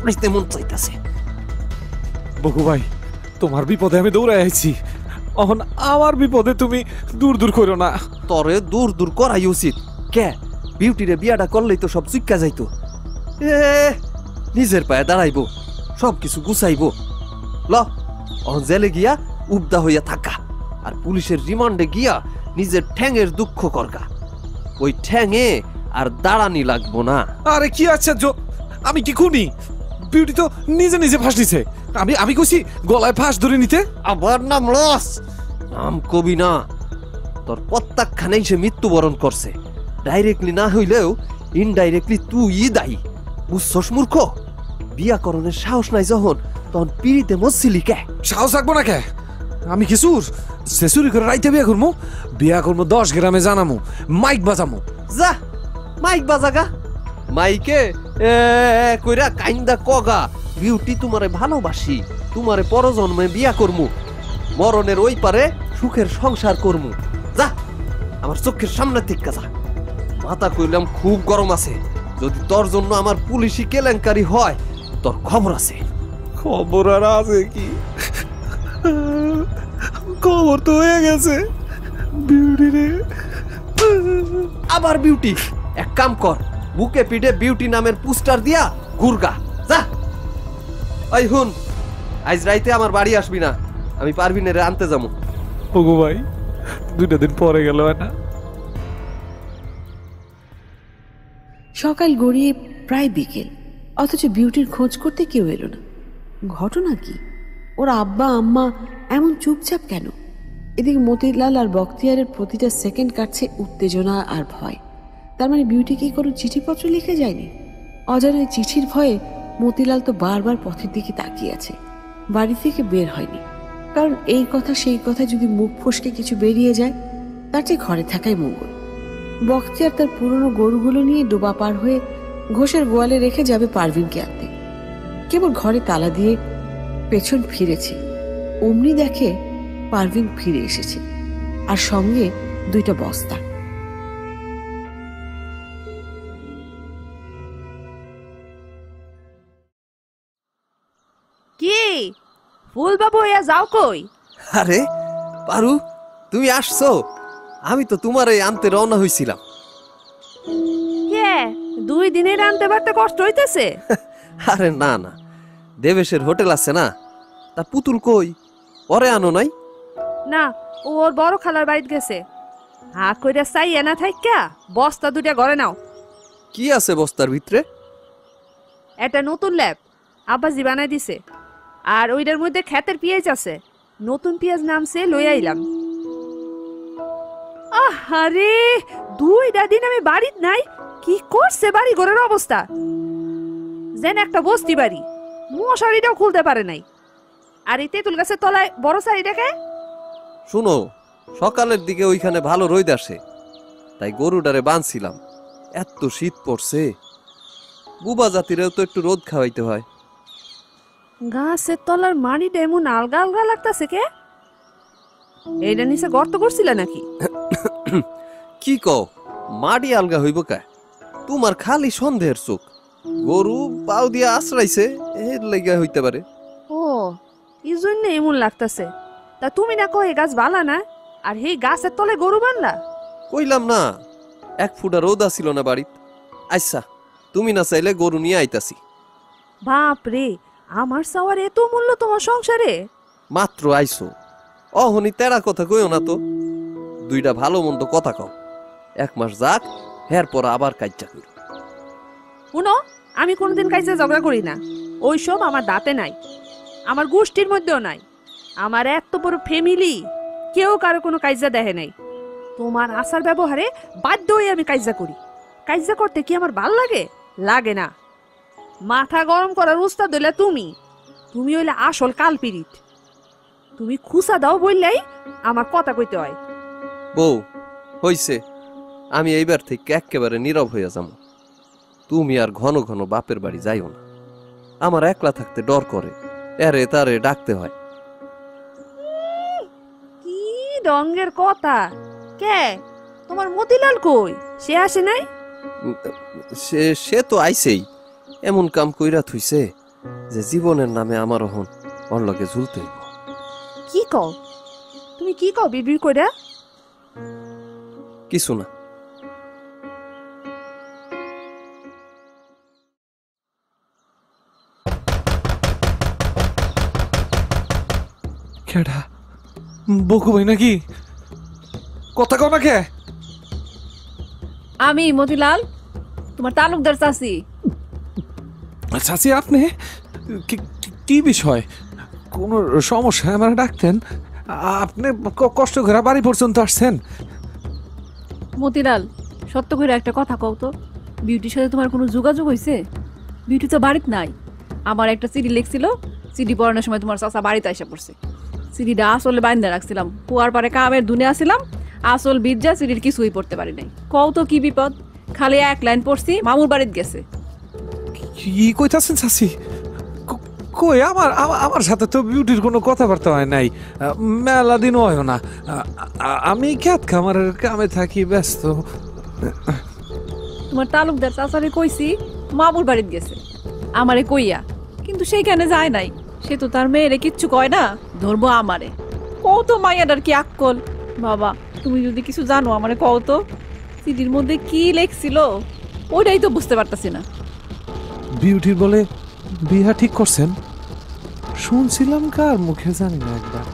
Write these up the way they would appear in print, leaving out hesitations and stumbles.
কামড়াইতে মন চাইতাছে। বকু ভাই, তোমার বিপদে আমি দৌড়াই আইছি, এখন আমার বিপদে তুমি দূর দূর করো না। তরে দূর দূর করাই উচিত। কে বিউটিরে বিয়াটা করলেই তো সব চুক্কা যাইতো। নিজের পায়ে দাঁড়াইবো, সবকিছু গুছাইবো। ল অহন জেলে গিয়া উবদা হইয়া থাকা, আর পুলিশের রিমান্ডে গিয়া নিজের ঠ্যাঙের দুঃখ করগা। ওই ঠ্যাঙে আর দাঁড়ানি লাগবো না। আরে কি আশ্চর্য, আমি কি খুনি? বিউটি তো নিজে নিজে ফাঁস দিছে। আমি কইছি গলায় ফাঁস ধরে নিতে। আবার নাম লস, নাম কবি না। তোর প্রত্যাখ্যানেই সে মৃত্যুবরণ করছে। ডাইরেক্টলি না হইলেও ইনডাইরেক্টলি তুই দায়ী। বুঝছস মূর্খ? বিয়াকরণের সাহস নাই যখন, তখন পিড়িতে মরছিলি কে? সাহস রাখবো না কে? আমি কি সুর শেষুরি করে রাইতে বিয়া করবো? বিয়া করবো 10 গ্রামে জানামু, মাইক বাজামু। যা মাইক বাজাগা। মাইকে কইরা কাইন্দা কগা, বিউটি তোমারে ভালোবাসি, তোমারে পরজন্মে বিয়া করমু, মরণের ওই পারে সুখের সংসার করমু। যা আমার চোখের সামনে থেকে যা। মাথা কইলাম খুব গরম আছে। যদি তোর জন্য আমার পুলিশি কেলেঙ্কারি হয়, তোর খবর আছে। খবর আর আছে কি? খবর তো হয়ে গেছে। বিউটি রে, আবার বিউটি? এক কাম কর, বুকে পিঠে বিউটি নামের পোস্টার দিয়া ঘুরগা যা। ওই হুন, আজ রাইতে আমার বাড়ি আসবি না, আমি পারভিনের আনতে যাবো। ওগো ভাই, 2 দিন পরে গেল না। সকাল গড়িয়ে প্রায় বিকেল, অথচ বিউটির খোঁজ করতে কেউ এলো না। ঘটনা কি? ওর আব্বা আম্মা এমন চুপচাপ কেন? এদিকে মতিলাল আর বখতিয়ারের প্রতিটা সেকেন্ড কাটছে উত্তেজনা আর ভয়। তার মানে বিউটি কি কোনো চিঠিপত্র লিখে যায়নি? অজানা চিঠির ভয়ে মতিলাল তো বারবার পথের দিকে তাকিয়ে আছে, বাড়ি থেকে বের হয়নি। কারণ এই কথা সেই কথা যদি মুখ ফসকে কিছু বেরিয়ে যায়, তার চেয়ে ঘরে থাকাই মঙ্গল। বখতিয়ার তার পুরনো গরুগুলো নিয়ে ডোবা পার হয়ে ঘোষের গোয়ালে রেখে যাবে পারভিনকে আনতে। কেবল ঘরে তালা দিয়ে পেছন ফিরেছে, অমনি দেখে পারভিন ফিরে এসেছে, আর সঙ্গে 2টা বস্তা। কি ফুলবাবু হইয়া যাও কই? আরে পারু, তুমি আসছো? আমি তো তোমার আনতে রওনা হইছিলাম। কে 2 দিনের আনতে পারতে কষ্ট হইতেছে? আরে না না, দেবেশের হোটেল আছে না, তা পুতুল কই? পরে আনো নাই? না, ওর বড় খালার বাড়িতে গেছে। হা কইরা চাইয়া না থাইকা বস্তা 2টা ঘরে নাও। কি আছে বস্তার ভিতরে? একটা নতুন ল্যাব আব্বাজি বানাই দিছে, আর ওইটার মধ্যে ক্ষেতের পেঁয়াজ আছে। নতুন পেঁয়াজ নামছে, লই আইলাম। আরে 2টা দিন আমি বাড়িত নাই, কি করছে বাড়ি ঘরের অবস্থা? যেন একটা বস্তি বাড়ি, মশারিটাও খুলতে পারে নাই। আর এই তেঁতুল গাছের তলায় বড় শাড়িটাকে শুনো, সকালের দিকে ওইখানে ভালো রোদ আসে, তাই গরুটারে বাঁধছিলাম। এত শীত পড়ছে, বুবা জাতিরেও তো একটু রোদ খাওয়াইতে হয়। গাছের তলার মাটিটা এমন আলগা আলগা লাগতেছে কে? এইটা নিচে গর্ত করছিল নাকি? কি কও, মাটি আলগা হইব কা? তোমার খালি সন্দেহের চোখ। গরু পাও দিয়া আশ্রাইছে, এর লেগে হইতে পারে। ও, এই জন্য এমন লাগতেছে। তা তুমি না কই গাছ বালা না, আর এই গাছের তলে গরু বানলা? কইলাম না, 1 ফুটা রোদ আসিল না বাড়িত। আচ্ছা, তুমি না চাইলে গরু নিয়ে আইতাছি। বাপ রে, আমার চাওয়ার এত মূল্য তোমার সংসারে? মাত্র আইসো, অহনি তেরা কথা কইও না তো। 2টা ভালো মন্দ কথা কও। 1 মাস যাক, এরপর আবার কাইজা করি। শুনো, আমি কোনোদিন কাইজে ঝগড়া করি না। ওইসব আমার দাঁতে নাই, আমার গোষ্ঠীর মধ্যেও নাই। আমার এত বড় ফ্যামিলি, কেউ কারো কোনো কাইজা দেখে নাই। তোমার আচার ব্যবহারে বাধ্য হয়ে আমি কাইজা করি। কাইজা করতে কি আমার ভাল লাগে? লাগে না। মাথা গরম করার উস্তাদ হইলে তুমি হইলে আসল কালপিরিট। তুমি খুসা দাও বললেই আমার কথা কইতে হয়। বউ হইছে, আমি এইবার থেকে একেবারে নীরব হইয়া যাবো। তুমি আর ঘন ঘন বাপের বাড়ি যাইও না, আমার একলা থাকতে ডর করে, এরে তারে ডাকতে হয়। কি রঙের কথা! কে তোমার মতিলাল কই? সে আসে নাই? সে তো আইছেই, এমন কাম কইরা থুইছে যে জীবনের নামে আমার হন ওর লগে ঝুলতে হইব। কি কও তুমি, কি কও বিড়বিড় কইরা? কিছু না। কেডা? বকু ভাই নাকি? কথা কও না কে? আমি মতিলাল, তোমার তালুকদার চাচি। চাচি আপনি কি বিষয়? কোন সমস্যা আমার ডাকতেন? আপনি কষ্ট করে বাড়ি পর্যন্ত আসছেন। মতিলাল, সত্য করে একটা কথা কও তো, বিউটির সাথে তোমার কোনো যোগাযোগ হয়েছে? বিউটি তো বাড়িতে নাই। আমার একটা চিঠি লিখছিল, চিঠি পড়ানোর সময় তোমার চাচা বাড়িতে এসে পড়ছে। চিঠিটা আসলে বাইন্দা রাখছিলাম, কুয়ার পারে কামের দুনে আসছিলাম, আসল বিদ্যা চিঠির কিছুই পড়তে পারি নাই। কও তো কি বিপদ, খালি এক লাইন পড়ছি, মামুর বাড়িতে গেছে। কি কইতাছেন চাচি? কই আমার সাথে তো বিউটির কোনো কথাবার্তা হয় নাই, মেলা দিন হয় না। আমি খেত খামারের কামে থাকি, ব্যস্ত। তোমার তালুকদার চাচারে কইছি মামুর বাড়িতে গেছে আমারে কইয়া, কিন্তু সেইখানে যায় নাই। সে তো তার মেয়েরে কিচ্ছু কয় না, ধরবো আমারে। কও তো মাইয়াটার কি আক্কল। বাবা, তুমি যদি কিছু জানো আমারে কও তো, চিঠির মধ্যে কি লেখছিল ওইটাই তো বুঝতে পারতাছি না। বিউটির বলে বিয়া ঠিক করছেন? শুনছিলাম কার মুখে জানি না একবার।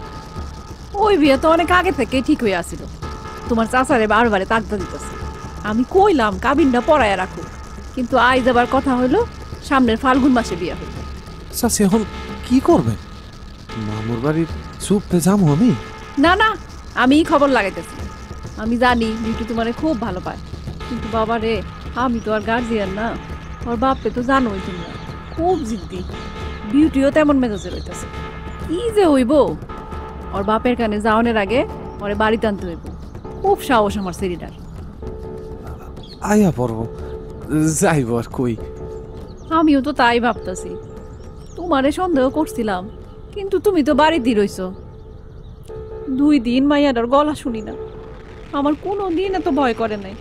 ওই বিয়ে তো অনেক আগে থেকে ঠিক হয়ে আসছিল। তোমার চাচারে বারবারে তাকদা দিতেছে। আমি কইলাম কাবিনটা পড়ায় রাখো, কিন্তু আজ আবার কথা হইলো সামনের ফাল্গুন মাসে বিয়ে হইল। চাচি এখন কি করবেন? মামুর বাড়ির চুপে যাবো আমি? না না, আমি খবর লাগাইতেছি। আমি জানি বিউটি তোমারে খুব ভালো পায়, কিন্তু বাবা রে, আমি তো আর গার্জিয়ান না। ওর বাপে তো জানোই তোমরা, খুব জিদ্দি। বিউটিও তেমন মেজাজে রইতেছে। কি যে হইব, ওর বাপের কানে যাওয়ানোর আগে ওরে বাড়িতে আনতে হইব। খুব সাহস আমার সেরিটার। আয়া পড়ব, যাইব আর কই। আমিও তো তাই ভাবতেছি। তোমারে সন্দেহ করছিলাম, কিন্তু তুমি তো বাড়িতে রইছ। 2 দিন মাইয়াটার গলা শুনি না, আমার কোনো দিন এত ভয় করে নাই।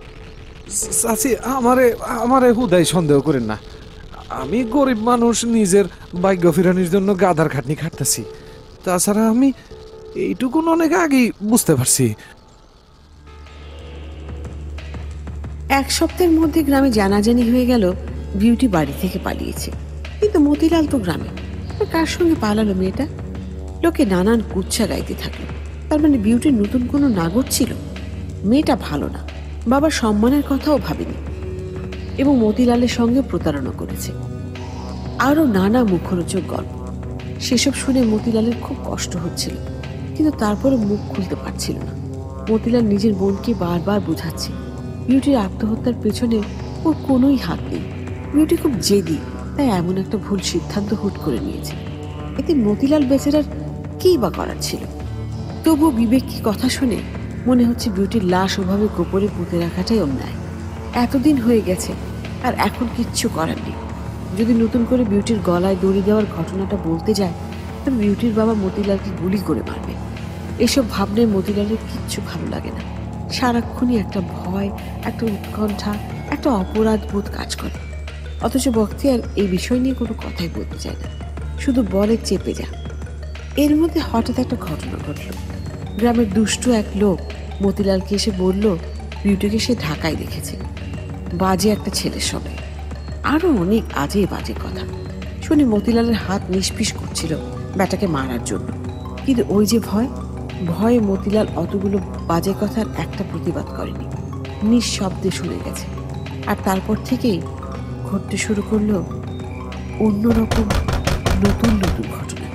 চাচি আমারে হুদাই সন্দেহ করেন না। আমি গরিব মানুষ, নিজের ভাগ্য ফিরানোর জন্য গাধার খাটনি খাটতেছি। তাছাড়া আমি এইটুকুন অনেক আগেই বুঝতে পারছি। 1 সপ্তাহের মধ্যে গ্রামে জানাজানি হয়ে গেল বিউটি বাড়ি থেকে পালিয়েছে। কিন্তু মতিলাল তো গ্রামে, কার সঙ্গে পালালো মেয়েটা? লোকে নানান কুচ্ছা গাইতে থাকলো। তার মানে বিউটির নতুন কোনো নাগর ছিল? মেয়েটা ভালো না, বাবার সম্মানের কথাও ভাবেনি, এবং মতিলালের সঙ্গে প্রতারণা করেছে। আরো নানা মুখরোচক গল্প। সেসব শুনে মতিলালের খুব কষ্ট হচ্ছিল, কিন্তু তারপরে মুখ খুলতে পারছিল না। মতিলাল নিজের বোনকে বারবার বোঝাচ্ছে বিউটির আত্মহত্যার পেছনে ওর কোনোই হাত নেই। বিউটি খুব জেদি, তাই এমন একটা ভুল সিদ্ধান্ত হুট করে নিয়েছে। এতে মতিলাল বেচারার কি বা করার ছিল? তবুও বিবেক কি কথা শুনে মনে হচ্ছে বিউটির লাশ ওভাবে গোপনে পুঁতে রাখাটাই অন্যায়। এতদিন হয়ে গেছে, আর এখন কিচ্ছু করার নেই। যদি নতুন করে বিউটির গলায় দড়ি দেওয়ার ঘটনাটা বলতে যায়, তবে বিউটির বাবা মতিলালকে গুলি করে মারবে। এসব ভাবনায় মতিলালের কিচ্ছু ভালো লাগে না। সারাক্ষণই একটা ভয়, একটা উৎকণ্ঠা, একটা অপরাধ বোধ কাজ করে। অথচ বখতিয়ার এই বিষয় নিয়ে কোনো কথাই বলতে চায় না, শুধু বলে চেপে যা। এর মধ্যে হঠাৎ একটা ঘটনা ঘটল। গ্রামের দুষ্ট এক লোক মতিলালকে এসে বলল বিউটিকে সে ঢাকায় দেখেছে, বাজে একটা ছেলের সঙ্গে। আরো অনেক আজে বাজে কথা শুনে মতিলালের হাত নিষ্পিস করছিল ব্যাটাকে মারার জন্য। কিন্তু ওই যে ভয়ে মতিলাল অতগুলো বাজে কথার একটা প্রতিবাদ করেনি, নিঃশব্দে শুনে গেছে। আর তারপর থেকেই ঘটতে শুরু করলো অন্যরকম নতুন নতুন ঘটনা।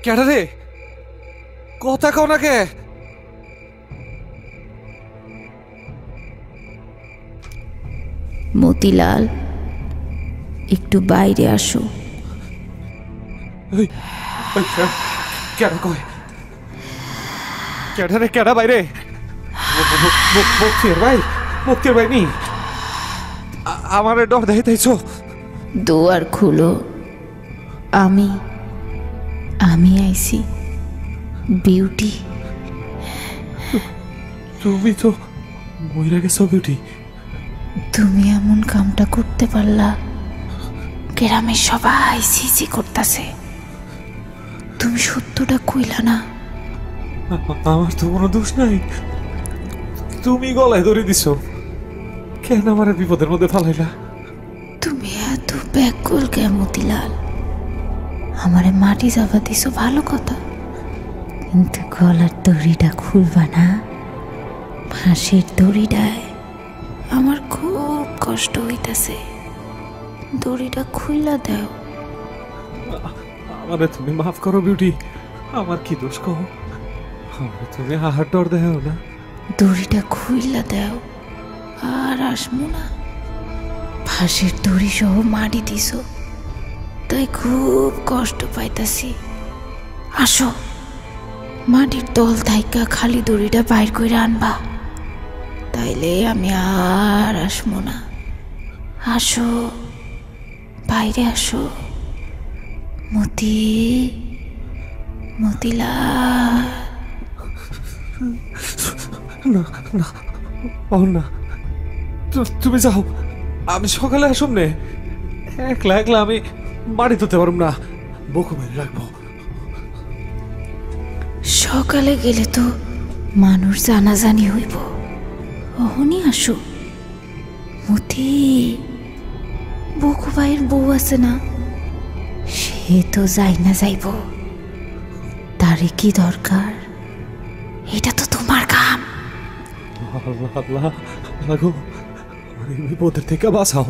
কেডা রে? কথা কও না কে? মতিলাল, একটু বাইরে আসো। কেডা কয়? কেডা রে? কেডা বাইরে? মুক্তির ভাই নি? আমারে ডর দেখাইতেছ? দুয়ার খুলো, আমি আইছি। বিউটি তুমি তো মইরা গেছো বিউটি। তুমি এমন কামটা করতে পারলা, গ্রামের সবাই সিসি করতেছে। তুমি সত্যটা কইলা না। আমার তো কোনো দোষ নাই, তুমি গলায় ধরে দিছো। কেন আমার বিপদের মধ্যে ফালাইলা? তুমি এত ব্যাকুল কে মতিলাল? আমারে মাটি চাপা দিছো ভালো কথা, কিন্তু গলার দড়িটা খুলবা না। ফাঁসির দড়িটায় আমার খুব কষ্ট হইতাছে, দড়িটা খুইলা দাও। আমারে তুমি মাফ করো বিউটি, আমার কি দোষ কও? আমারে তুমি হাহার ডর দেও না। দড়িটা খুইলা দাও, আর আসমু না। ফাঁসির দড়ি সহ মাটি দিছো, তাই খুব কষ্ট পাইতাছি। আসো, মাটির দল থাইকা খালি দড়িটা বাইর করে আনবা, তাইলে আমি আর আসমু না। আসো, বাইরে আসো। মতিলাল। না না, ও না, তুমি যাও, আমি সকালে আসুম নে। একলা একলা আমি বাড়ি ধরতে পারুম না, বকু মেরে রাখবো। সকালে গেলে তো মানুষ জানাজানি হইব, অহনি আসো। মতি, বকু ভাইয়ের বউ আছে না, সে তো যাই না যাইব, তারে কি দরকার? এটা তো তোমার কাম। আল্লাহ আল্লাহ আল্লাহ গো, আমার এই বিপদের থেকে বাঁচাও,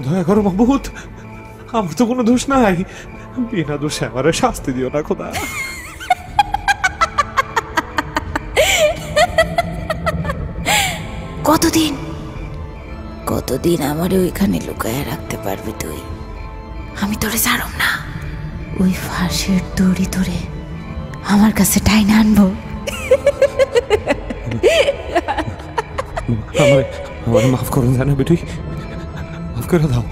দয়া করো মাহবুব। আমার তো কোনো দোষ নাই, বিনা দোষে আমারে শাস্তি দিও না খোদা। কতদিন আমারে ওইখানে লুকায় রাখতে পারবি তুই? আমি তোরে ছাড়ব না। ওই ফাঁসের দড়ি ধরে আমার কাছে টাইনা আনবো। আমার মাফ করুন জানা বেটি, মাফ করে দাও।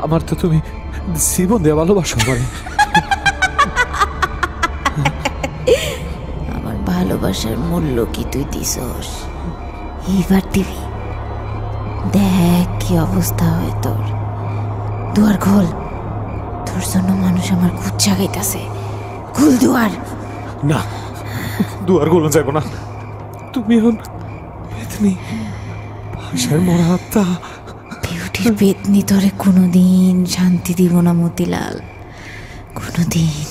আমার তো তুমি জীবন দিয়ে ভালোবাসো আমারে। আমার ভালোবাসার মূল্য কি তুই দিছস? এইবার দিবি। দেখ কি অবস্থা হয় তোর। দুয়ার খোল, তোর জন্য মানুষ আমার কুচ্চা গাইতাছে। খুল দুয়ার। না, দুয়ার গোলন যাইব না। তুমি এখন পেতনি, ভাষার মরা আত্মা। বিউটির পেতনি তোরে কোনোদিন শান্তি দিব না মতিলাল, কোনোদিন।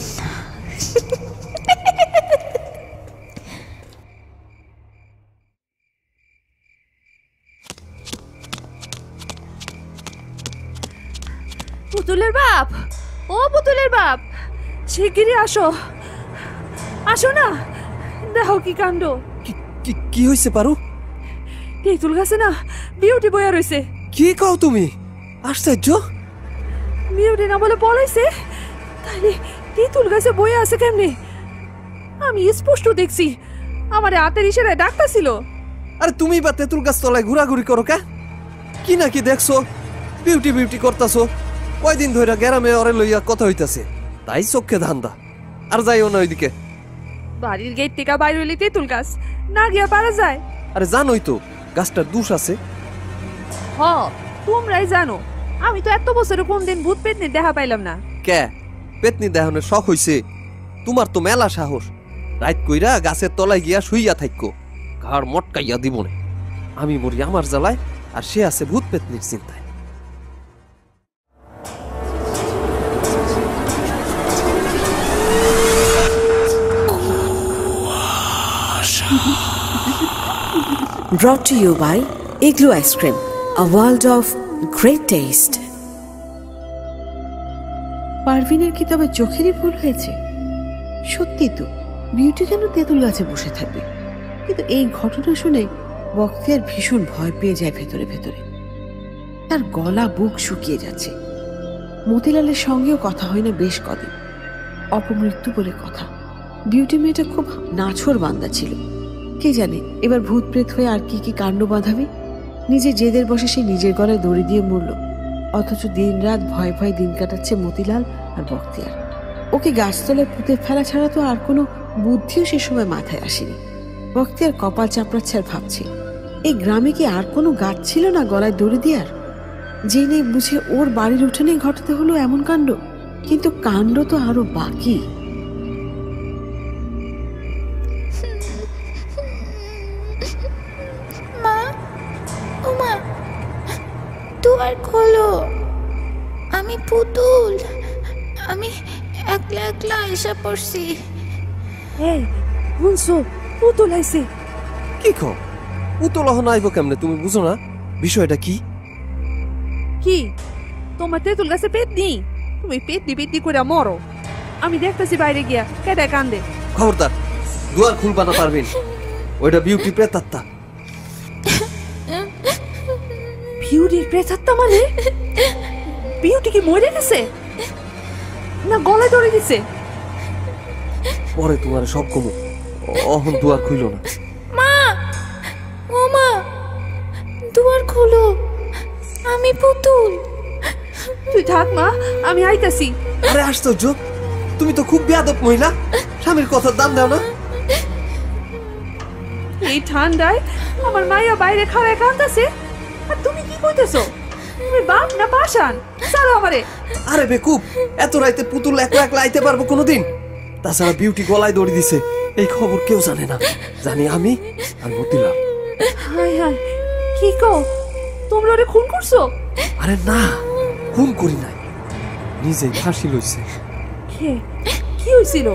পুতুলের বাপ, ও পুতুলের বাপ, শিগগিরই আসো, আসো না। দেখো কি কাণ্ড। কি হয়েছে পারু? তেঁতুল গাছে না বিউটি বইয়া রইছে। কি কও তুমি? আশ্চর্য! বিউটি না বলে পলাইছে, তাইলে তেঁতুল গাছে বইয়া আছে কেমনে? আমি স্পষ্ট দেখছি, আমার হাতের ইশারায় ডাকতাছিল। আরে তুমি বা তেঁতুল গাছ তলায় ঘোরাঘুরি করো কা? কি নাকি দেখছো? বিউটি বিউটি করতাছো, কয়দিন ধরে গ্রামে ওরে লইয়া কথা হইতাছে, তাই চোখে ধান্দা। আর যাইও না ওইদিকে। বাড়ির গেট থেকে বাইরে হইলে তেঁতুল গাছ না গিয়া পারা যায়? আরে জানোই তো গাছটার দুষ আছে। হ, তোমরাই জানো। আমি তো এত বছরে কোনদিন ভূত পেতনি দেখা পাইলাম না। কে পেতনি দেহনের শখ হইছে? তোমার তো মেলা সাহস। রাত কইরা গাছের তলায় গিয়া শুইয়া থাকো, ঘাড় মটকাইয়া দিব না। আমি মরি আমার জ্বালায়, আর সে আছে ভূত পেতনির চিন্তায়। Brought to you by Igloo Ice Cream, a world of great taste. পারভিনের কি তবে চোখেরই ভুল হয়েছে? সত্যি তো, বিউটি কেন তেঁতুল গাছে বসে থাকবে? কিন্তু এই ঘটনা শুনে বখতিয়ার ভীষণ ভয় পেয়ে যায় ভেতরে ভেতরে। তার গলা বুক শুকিয়ে যাচ্ছে। মতিলালের সঙ্গেও কথা হয় না বেশ কদিন। অপমৃত্যু বলে কথা। বিউটি মেয়েটা খুব নাছোড় বান্দা ছিল। কে জানে এবার ভূত প্রেত হয়ে আর কি কি কাণ্ড বাঁধাবে। নিজের জেদের বসে সে নিজের গলায় দড়ি দিয়ে মরল, অথচ দিন রাত ভয় ভয় দিন কাটাচ্ছে মতিলাল আর বখতিয়ার। ওকে গাছতলায় পুঁতে ফেলা ছাড়া তো আর কোনো বুদ্ধিও সে সময় মাথায় আসেনি। বখতিয়ার কপাল চাপড়াচ্ছে আর ভাবছে, এই গ্রামে কি আর কোনো গাছ ছিল না গলায় দড়ি দেওয়ার? জেনে বুঝে ওর বাড়ির উঠানে ঘটাতে হলো এমন কাণ্ড, কিন্তু কাণ্ড তো আরো বাকি। মা, ও মা, দুয়ার খোলো। আমি পুতুল, আমি একলা একলা এসে পড়ছি। এই শুনছো, পুতুল আইছে। কি কো পুতুল হন আইব কেমনে? তুমি বুঝো না বিষয়টা কি? কি তোমার তেঁতুল গাছে পেতনি? তুমি পেতনি পেতনি করে মরো। আমি দেখতেছি বাইরে গিয়া কেটে কান্দে। খবরদার, দুয়ার খুলবা না পারবেন। ওইটা বিউটি প্রেতাত্মা। বিউটির প্রেতাত্মা মানে? বিউটি কি মরে গেছে না গলায় ধরে গেছে? পরে তোমার সব কমু, অহন দুয়ার খুইল না। মা, ও মা, দুয়ার খোলো। আমি পুতুল। তুই থাক মা, আমি আইতাছি। আরে আশ্চর্য, তুমি তো খুব বেয়াদব মহিলা, স্বামীর কথার দাম দাও না। এই ঠান্ডায় আমার মাইয়া বাইরে খাড়ায় কান্দাছে, আর তুমি কি কইতেছো? তুমি বাপ না পাশান? ছাড়ো আমারে। আরে বেকুব, এত রাইতে পুতুল একলা একলা আইতে পারবো কোনোদিন? তাছাড়া বিউটি গলায় দড়ি দিছে, এই খবর কেউ জানে না, জানি আমি আর মতিলাল। হায় হায়, কি কও? তোমরা ওরে খুন করছো? আরে না, খুন করি নাই, নিজেই ফাঁসি লইছে। কে? কি হয়েছিল?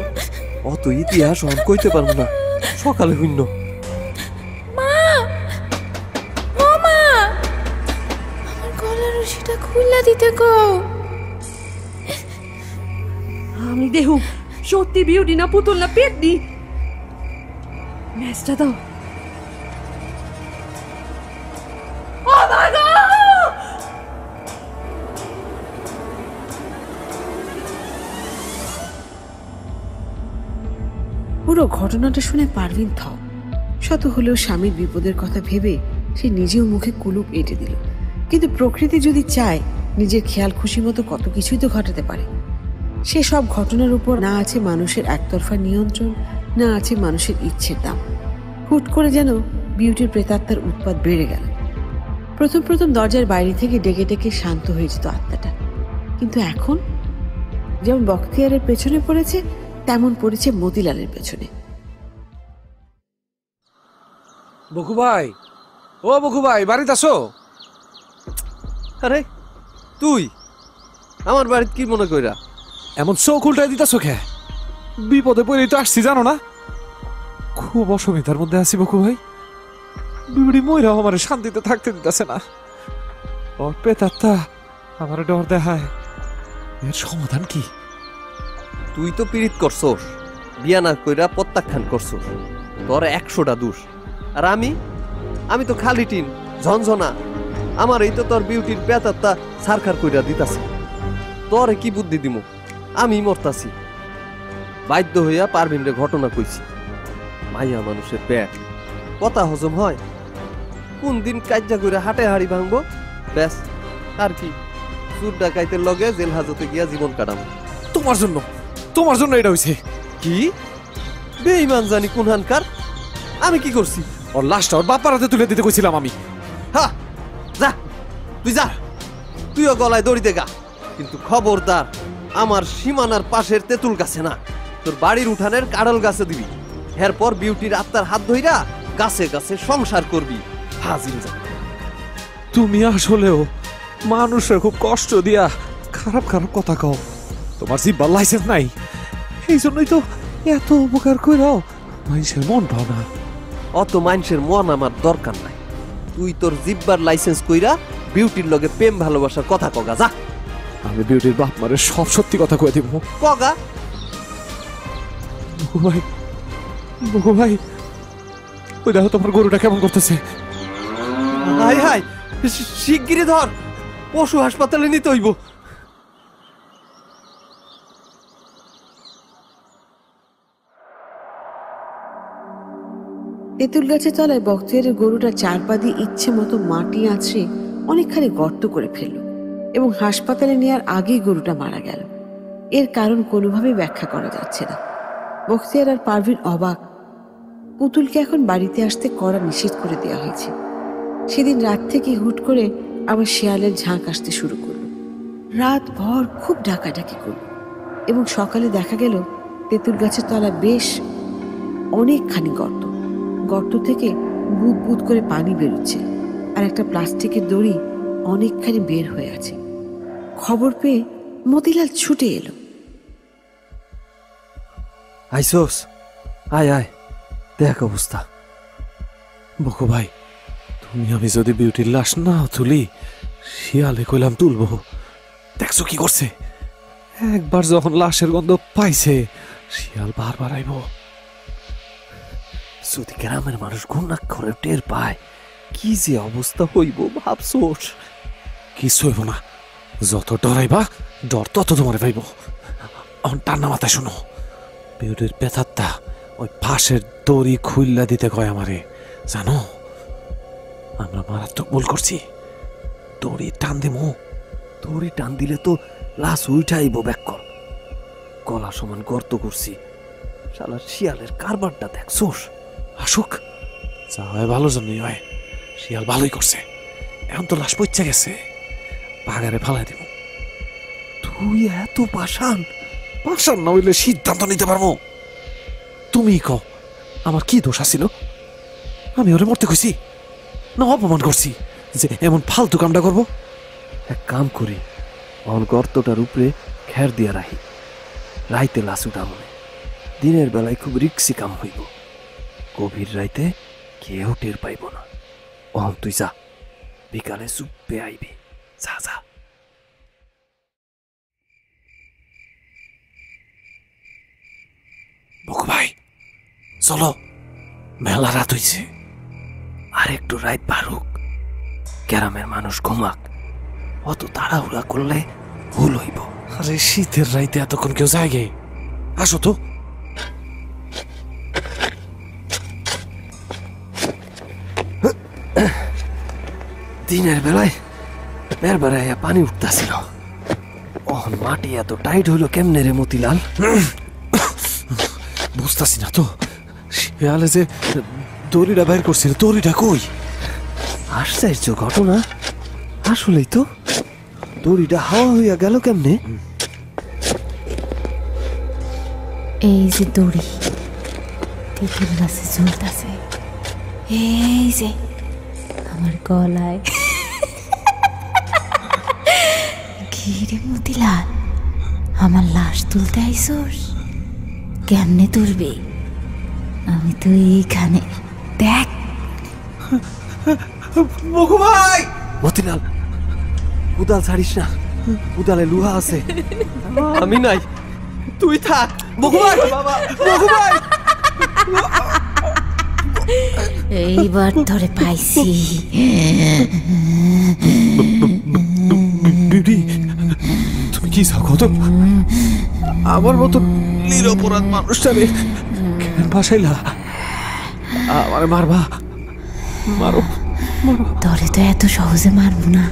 অত ইতিহাস আর কইতে পারবো না, সকালে হইন্য। মা, ও মা, আমার গলার রশিটা খুললা দিতে গো। আমি দেহু সত্যি বিউটি না পুতুল না পেতনি। ম্যাচটা দাও। ও মাই গড! পুরো ঘটনাটা শুনে পারভিন থ। শত হলেও স্বামীর বিপদের কথা ভেবে সে নিজেও মুখে কুলুপ এঁটে দিল। কিন্তু প্রকৃতি যদি চায়, নিজের খেয়াল খুশি মতো কত কিছুই তো ঘটাতে পারে। সে সব ঘটনার উপর না আছে মানুষের একতরফা নিয়ন্ত্রণ, না আছে মানুষের ইচ্ছের দাম। হুট করে যেন বিউটির প্রেতাত্মার উৎপাত বেড়ে গেল। প্রথম প্রথম দরজার বাইরে থেকে ডেকে ডেকে শান্ত হয়ে যেত আত্মাটা, কিন্তু এখন যেমন বখতিয়ারের পেছনে পড়েছে, তেমন পড়েছে মতিলালের পেছনে। বকু ভাই, ও বকু ভাই, বাড়িতে আসো। আরে তুই আমার বাড়িতে কি মনে কইরা? এমন চোখ উল্টাই দিতেছো খে? বিপদে পড়েই তো আসছি, জানো না? খুব অসুবিধার মধ্যে আছি বকু ভাই। বিবড়ি ময়রা আমার শান্তিতে থাকতে দিতেছে না। ওর পেতাত্তা আমার ডর দেখায়। এর সমাধান কি? তুই তো পীড়িত করছস, বিয়া না কইরা প্রত্যাখ্যান করছস, তোর 100টা দোষ। আর আমি তো খালি টিন ঝনঝনা। আমার এই তো তোর বিউটির পেতাত্তা সারখার কইরা দিতাছে। তোরে কি বুদ্ধি দিমু? আমি মরতাছি। বাধ্য হইয়া পারভিনরে ঘটনা কইছি। মাইয়া মানুষের পেট, কথা হজম হয়? কোন দিন কাজ্জা কইরা হাটে হাড়ি ভাঙবো, ব্যাস। আর কি, চুর ডাকাইতের লগে জেল হাজতে গিয়া জীবন কাটাবো। তোমার জন্য এটা হইছে। কি বেঈমান জানি কোনহানকার? আমি কি করছি? ওর লাশটা ওর বাপার হাতে তুলে দিতে কইছিলাম আমি। হ্যাঁ, যা তুই যা, তুইও গলায় দড়ি দে গা। কিন্তু খবরদার আমার সীমানার পাশের তেঁতুল গাছে না, তোর বাড়ির উঠানের কাঁড়াল গাছে দিবি। এরপর বিউটির আত্মার হাত ধইরা গাছে গাছে সংসার করবি। হাজির যা। তুমি আসলেও মানুষের খুব কষ্ট দিয়া খারাপ খারাপ কথা কও। তোমার জিব্বার লাইসেন্স নাই, এই জন্যই তো এত উপকার কইরাও মানুষের মন পাও না। অত মানুষের মন আমার দরকার নাই। তুই তোর জিব্বার লাইসেন্স কইরা বিউটির লগে প্রেম ভালোবাসার কথা কগা যা। আমি বিউটির বাপ মারে সব সত্যি কথা কয়ে দিব। কগা। বকু ভাই, বকু ভাই, ওই দেখো তোমার গরুটা কেমন করতেছে। হাই হাই, শিগগিরি ধর, পশু হাসপাতালে নিতে হইব। তেঁতুল গাছের তলায় বখতিয়ারের গরুটা 4 পা দিয়ে ইচ্ছে মতো মাটি আঁচড়ে অনেকখানি গর্ত করে ফেলল এবং হাসপাতালে নেওয়ার আগেই গরুটা মারা গেল। এর কারণ কোনোভাবেই ব্যাখ্যা করা যাচ্ছে না। বখতিয়ার আর পারভিন অবাক। পুতুলকে এখন বাড়িতে আসতে কড়া নিষেধ করে দেওয়া হয়েছে। সেদিন রাত থেকে হুট করে আবার শিয়ালের ঝাঁক আসতে শুরু করলো। রাত ভর খুব ডাকাডাকি করল এবং সকালে দেখা গেল তেঁতুল গাছের তলা বেশ অনেকখানি গর্ত। গর্ত থেকে বুদ বুদ করে পানি বেরোচ্ছে আর একটা প্লাস্টিকের দড়ি অনেকখানি বের হয়ে আছে। খবর পেয়ে মতিলাল ছুটে এলো। আইসোস, আয় আয়, দেখ অবস্থা। বকু ভাই, তুমি আমি যদি বিউটির লাশ না তুলি, শিয়ালে কইলাম তুলবো। দেখছো কি করছে? একবার যখন লাশের গন্ধ পাইছে, শিয়াল বারবার আইব। যদি গ্রামের মানুষ ঘুণাক্ষরে টের পায়, কি যে অবস্থা হইব ভাবছোস? কিছু হইব না, যত ডরাইবা ডর তত তোমার পাইব। টান্না মাথায় শোনো, বিউটির পেথারটা ওই ফাঁসের দড়ি খুইল্লা দিতে কয় আমারে, জানো? আমরা মারাত্মক ভুল করছি। দড়ি টান দিমু, দড়ি টান দিলে তো লাশ উঠাইব ব্যাকর। গলা সমান গর্ত করছি, শালা শিয়ালের কারবারটা দেখছোস? আসুক, যা হয় ভালো জন্যই হয়। শিয়াল ভালোই করছে, এখন তো লাশ পইচা গেছে, বাগারে ফালাই দিব। তুই এত পাষাণ? পাশান না হইলে সিদ্ধান্ত নিতে পারবো। তুমি কও, আমার কি দোষ আছিল? আমি ওরে মরতে কইছি না অপমান করছি যে এমন ফালতু কামটা করবো? এক কাম করি, অন গর্তটার উপরে খের দিয়া রাখি, রাইতে লাশ উঠামনে। দিনের বেলায় খুব রিক্সি কাম হইব, গভীর রাইতে কেউ টের পাইব না। অহন তুই যা, বিকালে চুপে আইবি। যা যা। বকু ভাই, চলো, মেলা রাত হইছে। আর একটু রাত বাড়ুক, গ্রামের মানুষ ঘুমাক। অত তাড়াহুড়া করলে ভুল হইব। আরে শীতের রাইতে এতক্ষণ কেউ যায় গে? আসো তো। দিনের বেলায় বেড়াইয়া পানি উঠতাছিল, অহন মাটি এত টাইট হইল কেমনে রে মতিলাল? বুঝতাছি না তো, শিয়ালে যে দড়িটা বাইর করছিল, দড়িটা কই? আশ্চর্য ঘটনা, আসলেই তো দড়িটা হাওয়া হইয়া গেল কেমনে? এই যে দড়ি তেঁতুল গাছে ঝুলতাছে, এই যে আমার গলায়। ঘিরে মতিলাল, আমার লাশ তুলতে আইসোস? কেমনে তুলবে? আমি তো এইখানে, দেখ। বকু ভাই! মতিলাল, উদাল ছাড়িস না, উদালে লুহা আছে। আমি নাই, তুই থাক। বকু ভাই, বকু ভাই! এইবার ধরে পাইছি। বিউটি, তুমি কি চাও কত? আমার মতো নিরপরাধ মানুষটারে কেন ভাসাইলা? আমার মারবা? মারো, মারো। ধরে তো এত সহজে মারবো না,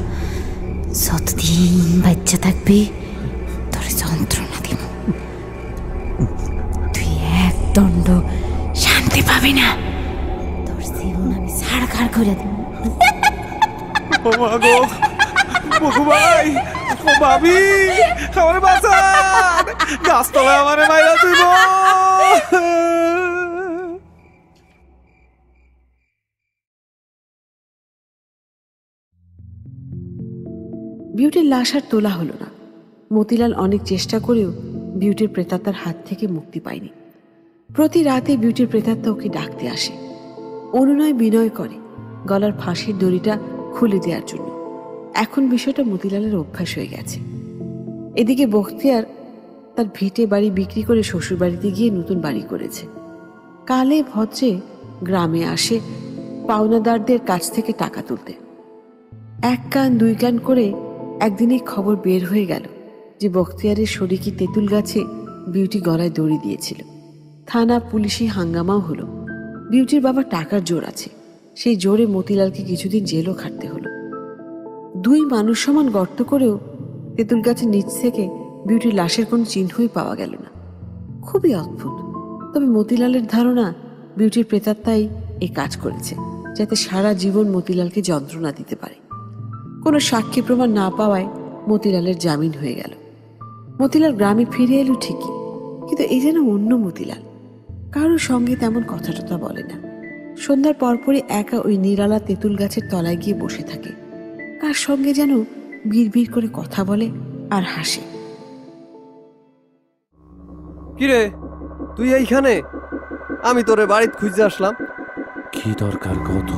যতদিন বাচ্চা থাকবে ধরে যন্ত্রণা দিব। তুই এক দণ্ড শান্তি পাবি না, তোর জীবন আমি ছাড়খাড় করে দেব। ও মা গো, বকু ভাই, ও ভাবি, আমার বাঁচান, গাছতলায় আমারে মাইরা তুইব। বিউটির লাশ আর তোলা হলো না। মতিলাল অনেক চেষ্টা করেও বিউটির প্রেতাত্মার হাত থেকে মুক্তি পায়নি। প্রতি রাতে বিউটির প্রেতাত্মা ওকে ডাকতে আসে, অনুনয় বিনয় করে গলার ফাঁসির দড়িটা খুলে দেওয়ার জন্য। এখন বিষয়টা মতিলালের অভ্যাস হয়ে গেছে। এদিকে বখতিয়ার তার ভিটে বাড়ি বিক্রি করে শ্বশুর বাড়িতে গিয়ে নতুন বাড়ি করেছে। কালে ভদ্রে গ্রামে আসে পাওনাদারদের কাছ থেকে টাকা তুলতে। এক কান দুই কান করে একদিনই খবর বের হয়ে গেল যে বখতিয়ারের শরিকি তেঁতুল গাছে বিউটি গলায় দড়ি দিয়েছিল। থানা পুলিশি হাঙ্গামাও হলো। বিউটির বাবা টাকার জোর আছে, সেই জোরে মতিলালকে কিছুদিন জেলও খাটতে হলো। দুই মানুষ সমান গর্ত করেও তেঁতুল গাছের নিচ থেকে বিউটির লাশের কোনো চিহ্নই পাওয়া গেল না। খুবই অদ্ভুত। তবে মতিলালের ধারণা বিউটির প্রেতাত্মাই এই কাজ করেছে, যাতে সারা জীবন মতিলালকে যন্ত্রণা দিতে পারে। কোনো সাক্ষী প্রমাণ না পাওয়ায় মতিলালের জামিন হয়ে গেল। মতিলাল গ্রামে ফিরে এলো ঠিকই, কিন্তু এই যেন অন্য মতিলাল, কারোর সঙ্গে তেমন কথা টথা বলে না। সন্ধ্যার পরপরই একা ওই নিরালা তেঁতুল গাছের তলায় গিয়ে বসে থাকে। কার সঙ্গে যেন বিড় করে কথা বলে আর হাসে। কিরে তুই এইখানে? আমি তোরে বাড়িতে খুঁজতে আসলাম। কি দরকার কত?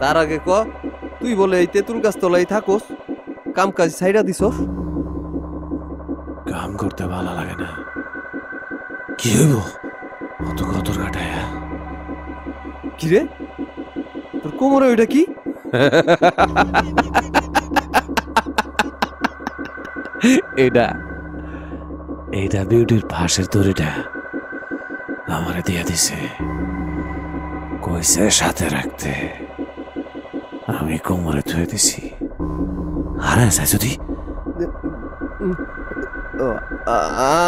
তার আগে ক, তুই বলে এই তেঁতুল গাছ তলাই থাকোস, কাম কাজ ছাইড়া দিছস? কাম করতে ভালো লাগে না। কি হইব অত কতর কাটায়া? কিরে তোর কোমরে ওইটা কি? এটা এইটা বিউটির ফাঁসের দড়িটা আমারে দিয়া দিছে, কইছে সাথে রাখতে। আমি কোমরে থুয়ে দিছি। হারা যায় যদি।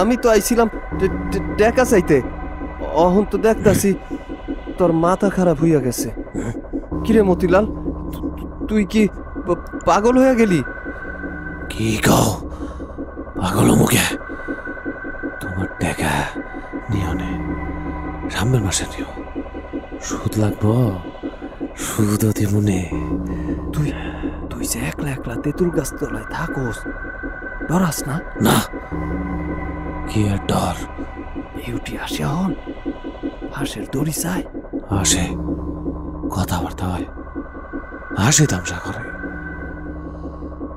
আমি তো আইছিলাম টাকা চাইতে, অহন তো দেখতাছি তোর মাথা খারাপ হইয়া গেছে। কিরে মতিলাল, তুই কি পাগল হয়ে গেলি? কি কও পাগল মুখে? তোমার টাকা নিও নে, সামনের মাসে নিও। সুদ লাগবো, সুদ দিব নে। তুই তুই যে একলা একলা তেঁতুল গাছ তলায় থাকোস, ডরাস না? না, কি আর ডর? বিউটি আসে হন, হাঁসের দড়ি চায়, আসে, কথাবার্তা হয়, হাসি তামসা করে,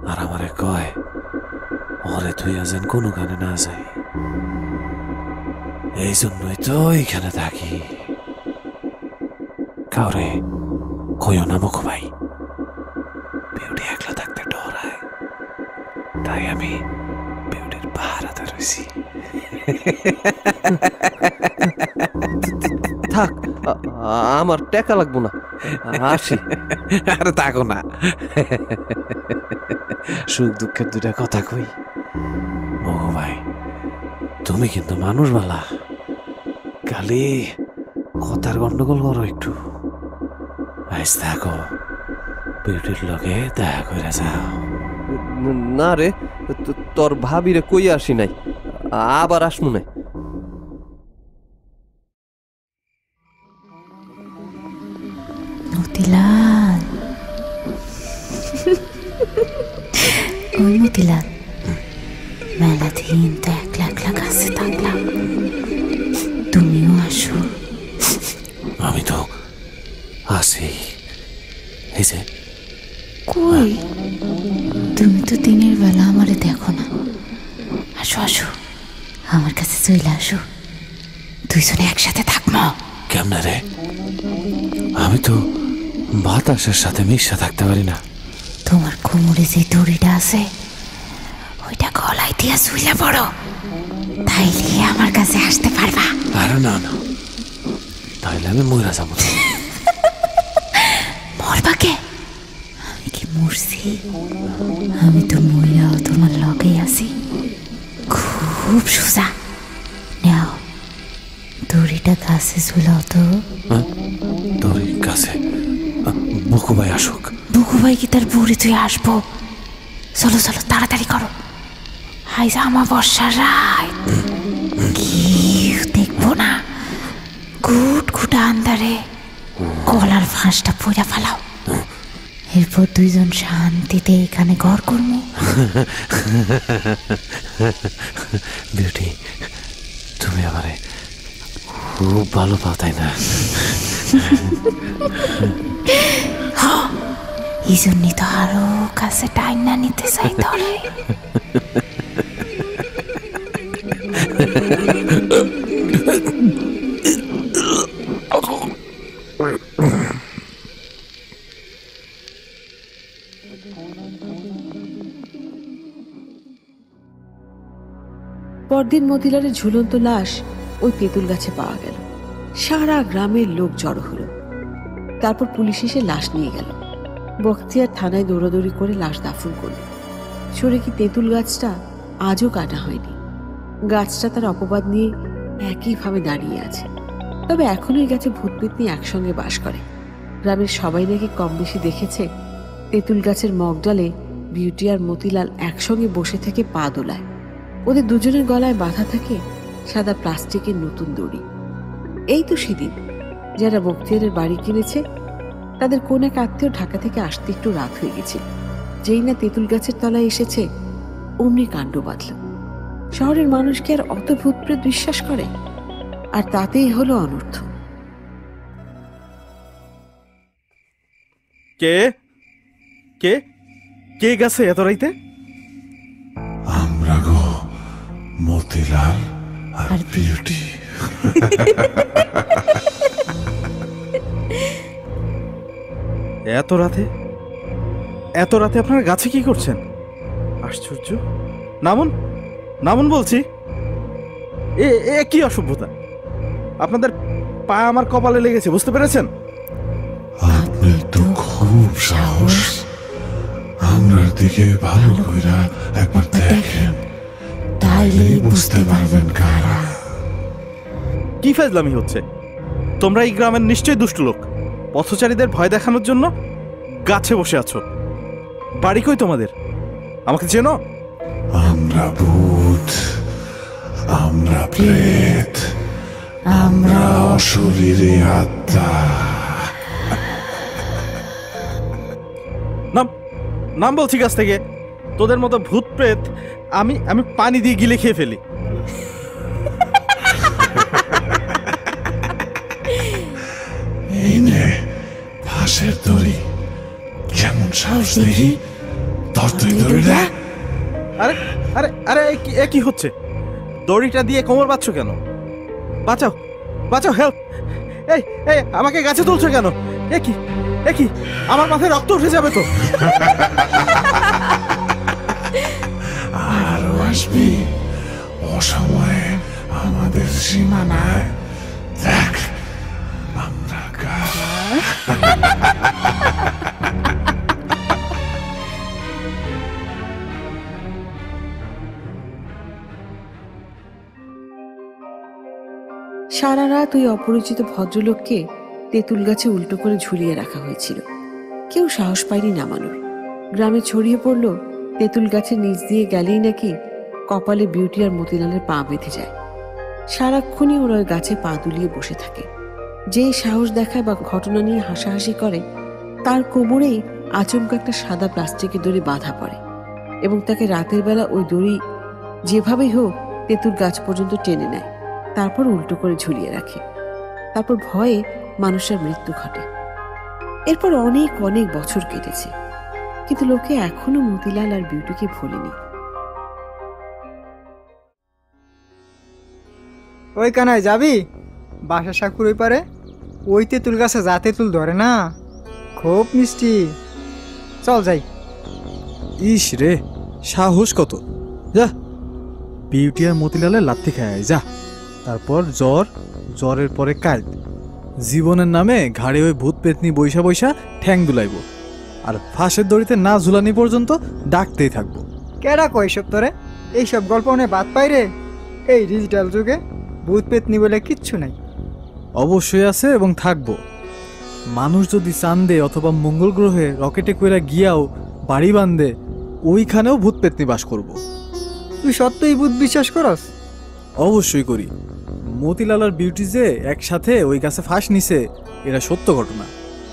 আর আমারে কয় ওরে তুই যেন কোনো গানে না যাই। এই জন্যই তো এইখানে থাকি। কাউরে কইও না মুখ ভাই, বিউটি একলা থাকতে ডরায়, তাই আমি বিউটির পাহারাতে রয়েছি। থাক, আমার টাকা লাগবো না, আসি। আরে থাকো না, সুখ দুঃখের দুটা কথা কই। মগো ভাই, তুমি কিন্তু মানুষ বালা, খালি কথার গন্ডগোল করো একটু। আইস থাকো, বিউটির লগে দেখা করে যাও। না রে, তোর ভাবিরে কই আসি নাই, আবার আসমু না। মতিলাল, ওই মতিলাল, মেলা দিন তো একলা একলা কাছে থাকলাম, তুমিও আসো। আমি তো আসি। এই যে কই, তুমি তো দিনের বেলা আমারে দেখো না। আসো আসো, আমার কাছে চলে আসো, দুইজনে একসাথে থাকবো। কেমনে রে? আমি তো বাতাসের সাথে মিশা থাকতে পারি না। তোমার কোমরে যে দড়িটা আছে, ওইটা গলায় দিয়া শুইলে পড়ো, তাইলে আমার কাছে আসতে পারবা। আরে না না, তাইলে আমি মইরা যাবো। মরবাকে? আমি কি মরছি? আমি তো মইরাও তোমার লগেই আছি, খুব সোজা। নাও দড়িটা কাছে ঝুলাও তো। দড়ি কাছে? বুকু ভাই আসুক। বুকু ভাই কি তার বুড়ি তুই আসবো? চলো চলো তাড়াতাড়ি করো, হাইজা আমার বর্ষার রাত, কেউ দেখবো না, ঘুট ঘুটা আন্দারে গলার ফাঁসটা পুরা ফেলাও, এরপর দুইজন শান্তিতে এখানে ঘর করবো। বিউটি, তুমি আমারে খুব ভালো পাও তাই না? এই জন্যই তো আরো কাছে টাইম না নিতে চাই ধরে। পরদিন মতিলালের ঝুলন্ত লাশ ওই তেঁতুল গাছে পাওয়া গেল। সারা গ্রামের লোক জড়ো হলো। তারপর পুলিশ এসে লাশ নিয়ে গেল। বখতিয়ার থানায় দৌড়াদৌড়ি করে লাশ দাফন করল। সরে কি তেঁতুল গাছটা আজও কাটা হয়নি। গাছটা তার অপবাদ নিয়ে একইভাবে দাঁড়িয়ে আছে। তবে এখনো এই গাছে ভূত পেতনি একসঙ্গে বাস করে। গ্রামের সবাই নাকি কম বেশি দেখেছে তেঁতুল গাছের মগডালে বিউটি আর মতিলাল একসঙ্গে বসে থেকে পা দোলায়। ওদের দুজনের গলায় বাঁধা থাকে সাদা প্লাস্টিকের নতুন দড়ি। এই তো সেদিন যারা বক্তিয়ারের বাড়ি কিনেছে তাদের কোন এক আত্মীয় ঢাকা থেকে আসতে একটু রাত হয়ে গেছে। যেই না তেঁতুল গাছের তলায় এসেছে অমনি কাণ্ড বাঁধল। শহরের মানুষ কি আর অত ভূতপ্রেত বিশ্বাস করে? আর তাতেই হলো অনর্থ। কে কে কে গেছে এত রাইতে? আমরা গো, মতিলাল আর বিউটি। এত রাতে এত রাতে আপনারা গাছে কি করছেন? আশ্চর্য। নামুন নামুন বলছি। এ এ কি অসভ্যতা! আপনাদের পা আমার কপালে লেগেছে, বুঝতে পেরেছেন? আপনার তো খুব সাহস। আমরার দিকে ভালো কইরা একবার দেখেন, তাইলেই বুঝতে পারবেন কারা। কি ফাজলামি হচ্ছে? তোমরা এই গ্রামের নিশ্চয়ই দুষ্ট লোক। পথচারীদের ভয় দেখানোর জন্য গাছে বসে আছো। বাড়ি কই তোমাদের? আমাকে চেনো? আমরা ভূত, আমরা প্রেত, আমরা অশরীরী আত্মা। নাম নাম বলছি গাছ থেকে। তোদের মতো ভূত প্রেত আমি আমি পানি দিয়ে গিলে খেয়ে ফেলি। এই নে ফাঁসের দড়ি। কেমন সাহস দেখি তোর, তুই দড়ি দেখ। আরে আরে আরে এ কি হচ্ছে? দড়িটা দিয়ে কোমর বাঁধছ কেন? বাঁচাও বাঁচাও, হেল্প! এই এই আমাকে গাছে তুলছো কেন? এ কি আমার মাথায় রক্ত উঠে যাবে তো। আরো আসবি অসময়ে আমাদের সীমানায়। দেখ আমরা কারা। সারা রাত ওই অপরিচিত ভদ্রলোককে তেঁতুল গাছে উল্টো করে ঝুলিয়ে রাখা হয়েছিল। কেউ সাহস পায়নি নামানোর। গ্রামে ছড়িয়ে পড়ল তেঁতুল গাছের নিচ দিয়ে গেলেই নাকি কপালে বিউটি আর মতিলালের পা বেঁধে যায়। সারাক্ষণই ওরা ওই গাছে পা দুলিয়ে বসে থাকে। যেই সাহস দেখায় বা ঘটনা নিয়ে হাসাহাসি করে তার কোমরেই আচমকা একটা সাদা প্লাস্টিকের দড়ি বাঁধা পড়ে এবং তাকে রাতের বেলা ওই দড়ি যেভাবেই হোক তেঁতুল গাছ পর্যন্ত টেনে নেয়, তারপর উল্টো করে ঝুলিয়ে রাখে। তারপর ভয়ে মানুষের মৃত্যু ঘটে। এরপর অনেক অনেক বছর কেটেছে, কিন্তু লোকে এখনো মতিলাল আর বিউটিকে ভোলেনি। ওই কানায় যাবি? বাসা সাকুর ওই পারে ওই তেঁতুল গাছে যা তেঁতুল ধরে না, খুব মিষ্টি। চল যাই। ইস রে, সাহস কত! যা, বিউটি আর মতিলালে লাথি খায় যা। তারপর জ্বরের পরে কাল জীবনের নামে ঘাড়ে ওই ভূত পেতনি বৈশা বৈশা ঠ্যাং দুলাইব, আর ফাঁসের দড়িতে না ঝুলানি পর্যন্ত ডাকতেই থাকবো। কেডা কয় সব তোরে? এইসব গল্প অনেক বাদ পাই রে। এই ডিজিটাল যুগে ভূত পেতনি বলে কিচ্ছু নাই। অবশ্যই আছে এবং থাকবো। মানুষ যদি চান্দে অথবা মঙ্গল গ্রহে রকেটে কইরা গিয়াও বাড়ি বাঁধে, ওইখানেও ভূত পেতনি বাস করব। তুই সত্যই ভূত বিশ্বাস করস? অবশ্যই করি। মতিলাল আর বিউটি যে একসাথে ওই গাছে ফাঁস নিছে, এরা সত্য ঘটনা।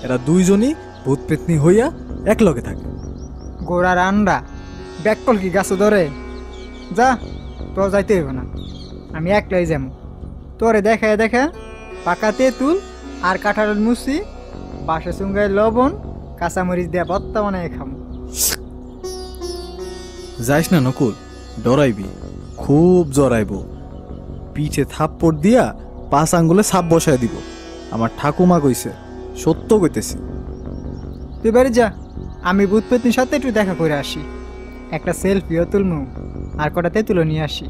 এরা দুইজনই ভূত পেতনি হইয়া এক লগে থাকে। গোড়ার আন্ডা ব্যাককল কি গাছে ধরে? যা, তোর যাইতে হইব না, আমি একলাই যাবো। তোরে দেখা দেখা পাকা তেঁতুল আর কাঁঠালের মুসি, বাসা চুঙ্গায় লবণ, কাঁচামরিচ দেয়া ভর্তা বানায় খাবো। যাইস না নকুল, ডরাইবি, খুব জড়াইব। পিঠে থাপ্পড় দিয়া 5 আঙ্গুলে ছাপ বসায় দিব। আমার ঠাকুমা কইছে, সত্য কইতেছি। তুই বাড়ি যা, আমি ভূত পেতনির সাথে একটু দেখা করে আসি। একটা সেলফিও তুলমু আর কটা তেঁতুলও নিয়ে আসি।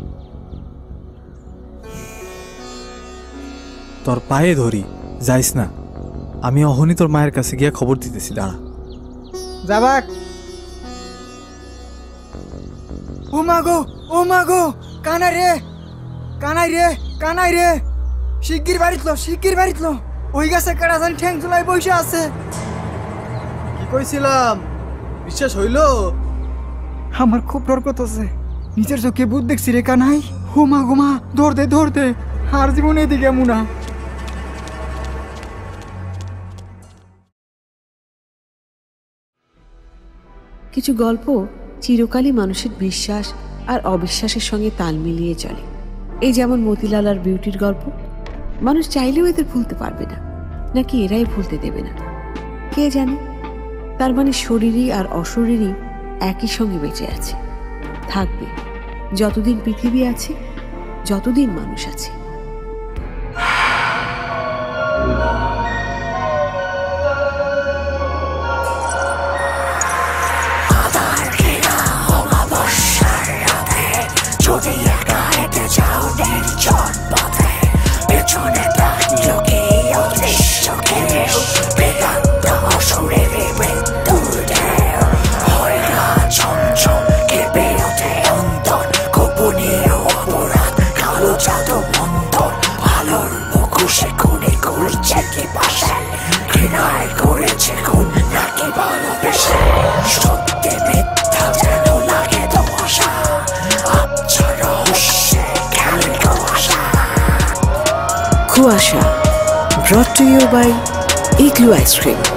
তোর পায়ে ধরি, যাইস না। আমি অহনি তোর মায়ের কাছে গিয়া খবর দিতেছি, দাঁড়া। যাবাক। ও মা গো, ও মা গো, কানাই রে, কানাই রে, কানাই রে। শিগগির বাড়িত লো ওই গাছে কাটা জানি ঠ্যাং ঝুলাই বসে আছে। কি কইছিলাম বিশ্বাস হইল? আমার খুব ডর করতেছে, নিজের চোখে ভূত দেখছি রে কানাই। হুমা গুমা ধর দে আর জীবনে এদিকে মুনা। কিছু গল্প চিরকালই মানুষের বিশ্বাস আর অবিশ্বাসের সঙ্গে তাল মিলিয়ে চলে। এই যেমন মতিলাল আর বিউটির গল্প, মানুষ চাইলেও এদের ভুলতে পারবে না, নাকি এরাই ভুলতে দেবে না কে জানে। তার মানে শরীরই আর অশরীরই একই সঙ্গে বেঁচে আছে, থাকবে যতদিন পৃথিবী আছে, যতদিন মানুষ আছে। যদি একা হেঁটে যাও নির্জন পথে, পেছনে তাকিয়ে অদৃশ্য কেশ, বেদান্ত অসুরের মৃত্যুর ঢেউ, হয় না ছমছম কেঁপে ওঠে অন্তর, গোপনীয় অপরাধ কালো জাদু মন্তর, আলোর মুখোশে খুনে করছে কি পাশে, ঘৃণায় করেছে খুন নাকি ভালোবেসে, সত্যি মিথ্যা যেন লাগে ধোঁয়াশা, কুয়াশা brought to you by Igloo Ice Cream.